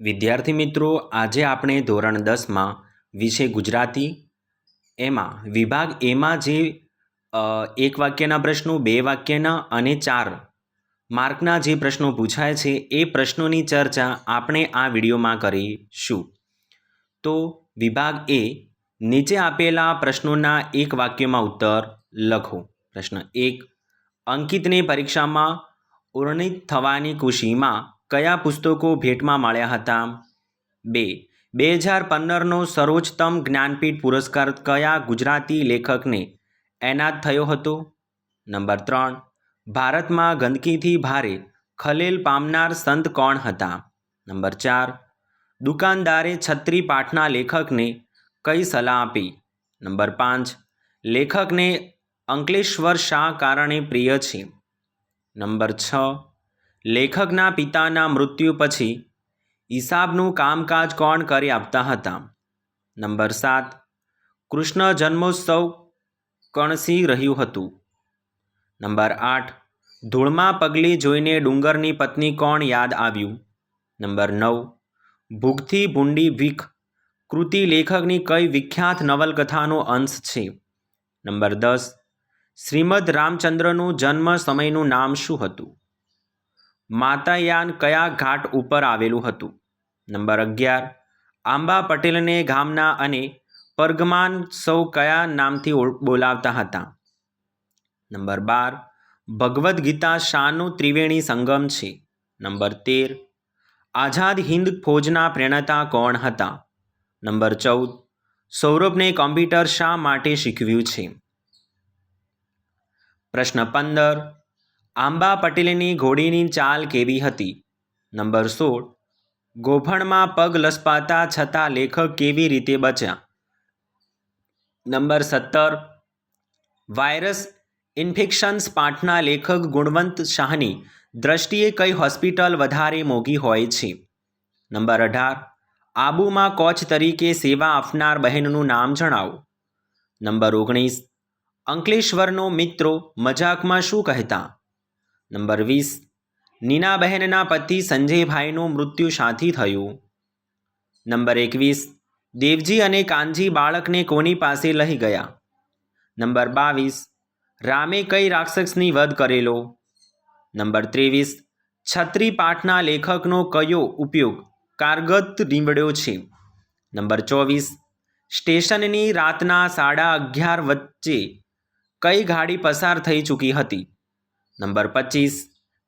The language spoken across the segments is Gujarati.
વિદ્યાર્થી મિત્રો, આજે આપણે ધોરણ 10માં વિષય ગુજરાતી એમાં વિભાગ એમાં જે એક વાક્યના પ્રશ્નો, બે વાક્યના અને 4 માર્કના જે પ્રશ્નો પૂછાય છે એ પ્રશ્નોની ચર્ચા આપણે આ વિડીયોમાં કરીશું. તો વિભાગ એ, નીચે આપેલા પ્રશ્નોના એક વાક્યમાં ઉત્તર લખો. પ્રશ્ન 1, અંકિતને પરીક્ષામાં ઉન્નત થવાની ખુશીમાં કયા પુસ્તકો ભેટમાં મળ્યા હતા? 2, 2015નો સર્વોચ્ચતમ જ્ઞાનપીઠ પુરસ્કાર કયા ગુજરાતી લેખકને એનાયત થયો હતો? નંબર 3, ભારતમાં ગંદકીથી ભારે ખલેલ પામનાર સંત કોણ હતા? નંબર 4, દુકાનદારે છત્રી પાઠના લેખકને કઈ સલાહ આપી? નંબર 5, લેખકને અંકલેશ્વર શા કારણે પ્રિય છે? નંબર 6, લેખકના પિતાના મૃત્યુ પછી હિસાબનું કામકાજ કોણ કરી આપતા હતા? નંબર 7, કૃષ્ણ જન્મોત્સવ કણસી રહ્યું હતું? નંબર 8, ધૂળમાં પગલી જોઈને ડુંગરની પત્ની કોણ યાદ આવ્યું? નંબર 9, ભૂખથી ભૂંડી ભીખ કૃતિ લેખકની કઈ વિખ્યાત નવલકથાનો અંશ છે? નંબર 10, શ્રીમદ રામચંદ્રનું જન્મ સમયનું નામ શું હતું? માતાયાન કયા ઘાટ ઉપર આવેલું હતું? નંબર 11, આંબા પટેલને ગામના અને પરગમાન સૌ કયા નામથી બોલાવતા હતા? નંબર 12, ભગવદ્ ગીતા શાનું ત્રિવેણી સંગમ છે? નંબર 13, આઝાદ હિંદ ફૌજના પ્રેરણતા કોણ હતા? નંબર 14, સૌરભને કોમ્પ્યુટર શા માટે શીખવ્યું છે? પ્રશ્ન 15, આંબા પટેલની ઘોડીની ચાલ કેવી હતી? નંબર 16, ગોભણમાં પગ લસપાતા છતાં લેખક કેવી રીતે બચ્યા? નંબર 17, વાયરસ ઇન્ફેક્શન્સ પાઠના લેખક ગુણવંત શાહની દ્રષ્ટિએ કઈ હોસ્પિટલ વધારે મોંઘી હોય છે? નંબર 18, આબુમાં કોચ તરીકે સેવા આપનાર બહેનનું નામ જણાવો. નંબર 19, અંકલેશ્વરનો મિત્રો મજાકમાં શું કહેતા? નંબર 20, નીનાબહેનના પતિ સંજયભાઈનું મૃત્યુ શાથી થયું? નંબર 21, દેવજી અને કાનજી બાળકને કોની પાસે લઈ ગયા? નંબર 22, રામે કઈ રાક્ષસની વધ કરેલો? નંબર 23, છત્રી પાઠના લેખકનો કયો ઉપયોગ કારગત નીવડ્યો છે? નંબર 24, સ્ટેશનની રાતના 11:30 વચ્ચે કઈ ગાડી પસાર થઈ ચૂકી હતી? નંબર 25,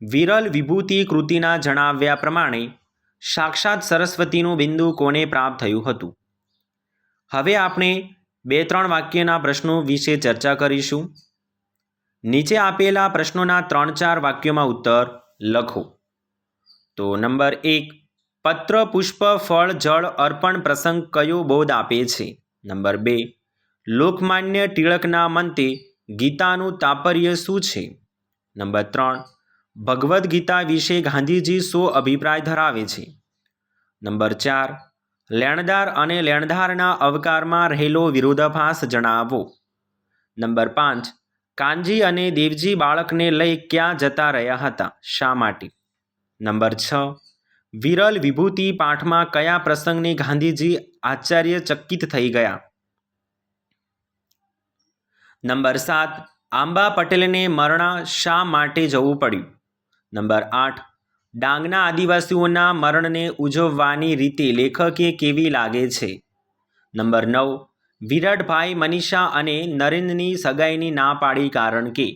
વિરલ વિભૂતિ કૃતિના જણાવ્યા પ્રમાણે સાક્ષાત સરસ્વતીનું બિંદુ કોને પ્રાપ્ત થયું હતું? હવે આપણે 2-3 વાક્યના પ્રશ્નો વિશે ચર્ચા કરીશું. નીચે આપેલા પ્રશ્નોના 3-4 વાક્યોમાં ઉત્તર લખો. તો નંબર 1, પત્ર, પુષ્પ, ફળ, જળ અર્પણ પ્રસંગ કયો બોધ આપે છે? નંબર 2, લોકમાન્ય ટિળકના મતે ગીતાનું તાત્પર્ય શું છે? નંબર 3, ભગવદ્ ગીતા વિશે ગાંધીજી શો અભિપ્રાય ધરાવે છે? નંબર 4, લેણદાર અને લેણદારના અવકારમાં રહેલો વિરોધાભાસ જણાવો. નંબર 5, કાનજી અને દેવજી બાળકને લઈ ક્યાં જતા રહ્યા હતા? શા માટે? નંબર 6, વિરલ વિભૂતિ પાઠમાં કયા પ્રસંગને ગાંધીજી આશ્ચર્યચકિત થઈ ગયા? નંબર 7, આંબા પટેલને મરણા શા માટે જવું પડ્યું? નંબર 8, ડાંગના આદિવાસીઓના મરણને ઉજવવાની રીતે લેખકે કેવી લાગે છે? નંબર 9, વિરાટભાઈ મનીષા અને નરેન્દ્રની સગાઈની ના પાડી કારણ કે?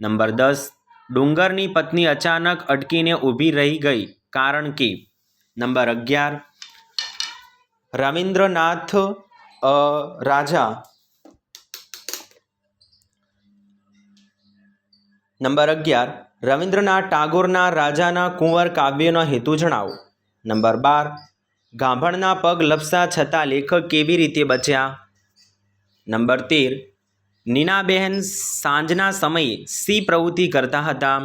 નંબર 10, ડુંગરની પત્ની અચાનક અટકીને ઊભી રહી ગઈ કારણ કે? નંબર 11, રવિન્દ્રનાથ રાજા નંબર 11, રવિન્દ્રનાથ ટાગોરના રાજાના કુંવર કાવ્યનો હેતુ જણાવો. નંબર 12, ગાભણના પગ લપસા છતાં લેખક કેવી રીતે બચ્યા? નંબર 13, નીનાબહેન સાંજના સમયે શી પ્રવૃત્તિ કરતા હતા?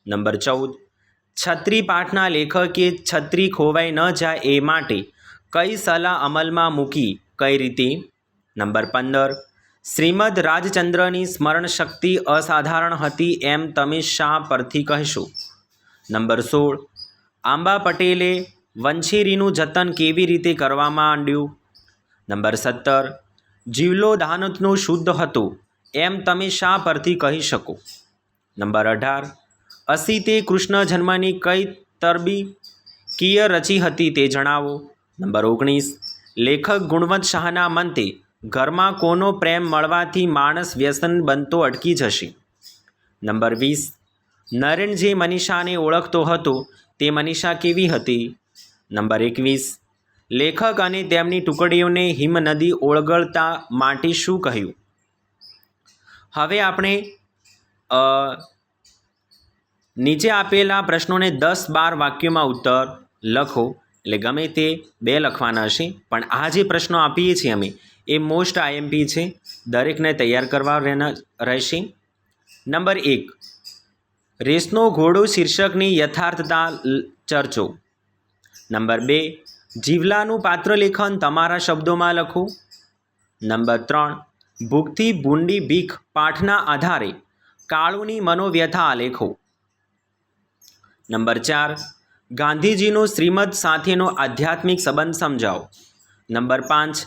નંબર 14, છત્રી પાઠના લેખકે છત્રી ખોવાઈ ન જાય એ માટે કઈ સલાહ અમલમાં મૂકી કઈ રીતે? નંબર 15, શ્રીમદ રાજચંદ્રની સ્મરણ શક્તિ અસાધારણ હતી એમ તમે શા પરથી કહેશો? નંબર 16, આંબા પટેલે વંછેરીનું જતન કેવી રીતે કરવામાં માંડ્યું? નંબર 17 જીવલો દાનતનું શુદ્ધ હતું એમ તમે શા પરથી કહી શકો? નંબર 18 અસીતે કૃષ્ણ જન્મની કઈ તરબી કિય રચી હતી તે જણાવો. નંબર 19 લેખક ગુણવંત શાહના મંતે ઘરમાં કોનો પ્રેમ મળવાથી માણસ વ્યસન બનતો અટકી જશે? નંબર 20 નરેન જે મનીષાને ઓળખતો હતો તે મનીષા કેવી હતી? નંબર 21 લેખક અને તેમની ટુકડીઓને હિમનદી ઓળગળતા માટે શું કહ્યું? હવે આપણે નીચે આપેલા પ્રશ્નોને 10-12 વાક્યોમાં ઉત્તર લખો. એટલે ગમે તે 2 લખવાના હશે, પણ આ જે પ્રશ્નો આપીએ છીએ અમે એ મોસ્ટ આઈએમપી છે, દરેકને તૈયાર કરવા રહેશે. નંબર 1 રેસનો ઘોડો શીર્ષકની યથાર્થતા ચર્ચો. નંબર 2 જીવલાનું પાત્ર લેખન તમારા શબ્દોમાં લખો. નંબર 3 ભૂખથી ભૂંડી ભીખ પાઠના આધારે કાળુની મનોવ્યથા આલેખો. નંબર 4 ગાંધીજીનો શ્રીમદ સાથેનો આધ્યાત્મિક સંબંધ સમજાવો. નંબર 5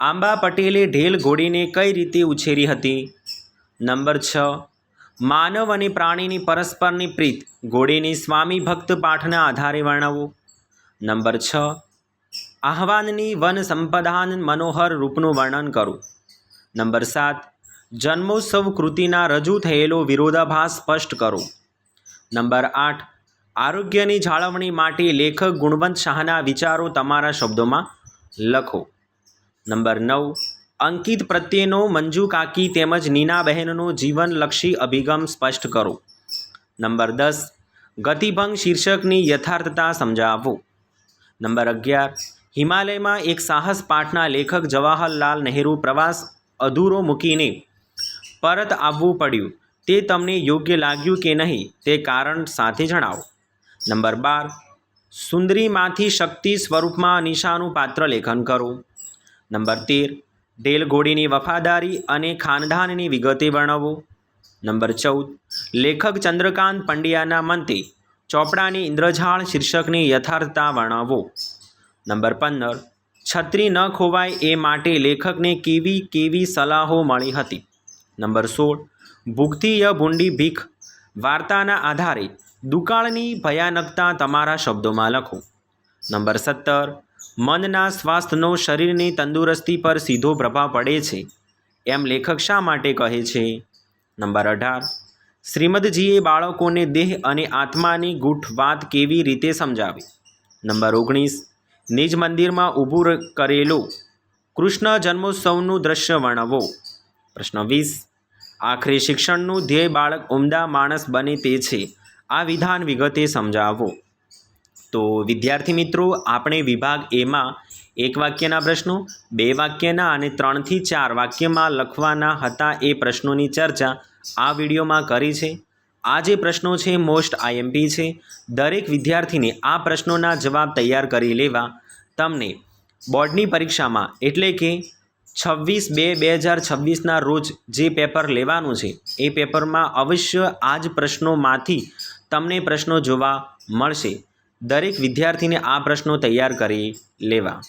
આંબા પટેલે ઢેલ ઘોડીને કઈ રીતે ઉછેરી હતી? નંબર 6 માનવ અને પ્રાણીની પરસ્પરની પ્રીત ઘોડીની સ્વામી ભક્ત પાઠના આધારે વર્ણવો. નંબર 6 આહ્વાનની વન સંપદાન મનોહર રૂપનું વર્ણન કરો. નંબર 7 જન્મોત્સવ કૃતિના રજૂ થયેલો વિરોધાભાસ સ્પષ્ટ કરો. નંબર 8 આરોગ્યની જાળવણી માટે લેખક ગુણવંત શાહના વિચારો તમારા શબ્દોમાં લખો. નંબર 9 અંકિત પ્રત્યેનો મંજુ કાકી તેમજ નીનાબહેનનો જીવનલક્ષી અભિગમ સ્પષ્ટ કરો. નંબર 10 ગતિભંગ શીર્ષકની યથાર્થતા સમજાવો. નંબર 11 હિમાલયમાં એક સાહસ પાઠના લેખક જવાહરલાલ નહેરુ પ્રવાસ અધૂરો મૂકીને પરત આવવું પડ્યું તે તમને યોગ્ય લાગ્યું કે નહીં તે કારણ સાથે જણાવો. નંબર 12 સુંદરીમાંથી શક્તિ સ્વરૂપમાં નિશાનું પાત્ર લેખન કરો. નંબર 13 ઢેલ ઘોડીની વફાદારી અને ખાનદાનની વિગતે વર્ણવો. નંબર 14 લેખક ચંદ્રકાંત પંડ્યાના મંતે ચોપડાની ઇન્દ્રજાળ શીર્ષકની યથાર્થતા વર્ણવો. નંબર 15 છત્રી ન ખોવાય એ માટે લેખકને કેવી કેવી સલાહો મળી હતી. નંબર 16 ભૂખથી ય ભૂંડી ભીખ વાર્તાના આધારે દુકાળની ભયાનકતા તમારા શબ્દોમાં લખો. નંબર 17 મનના સ્વાસ્થ્યનો શરીરની તંદુરસ્તી પર સીધો પ્રભાવ પડે છે એમ લેખક શા માટે કહે છે? નંબર 18 શ્રીમદજીએ બાળકોને દેહ અને આત્માની ગૂઢ વાત કેવી રીતે સમજાવી? નંબર 19 નિજ મંદિરમાં ઊભું કરેલો કૃષ્ણ જન્મોત્સવનું દ્રશ્ય વર્ણવો. પ્રશ્ન 20 આખરે શિક્ષણનું ધ્યેય બાળક ઉમદા માણસ બને તે છે, આ વિધાન વિગતે સમજાવો. તો વિદ્યાર્થી મિત્રો, આપણે વિભાગ એમાં 1 વાક્યના પ્રશ્નો, 2 વાક્યના અને 3 થી 4 વાક્યમાં લખવાના હતા એ પ્રશ્નોની ચર્ચા આ વિડીયોમાં કરી છે. આ જે પ્રશ્નો છે મોસ્ટ આઈએમપી છે. દરેક વિદ્યાર્થીને આ પ્રશ્નોના જવાબ તૈયાર કરી લેવા તમને બોર્ડની પરીક્ષામાં એટલે કે 26/2/2026ના રોજ જે પેપર લેવાનું છે એ પેપરમાં અવશ્ય આ જ પ્રશ્નોમાંથી તમને પ્રશ્નો જોવા મળશે. દરેક વિદ્યાર્થીને આ પ્રશ્નો તૈયાર કરી લેવા.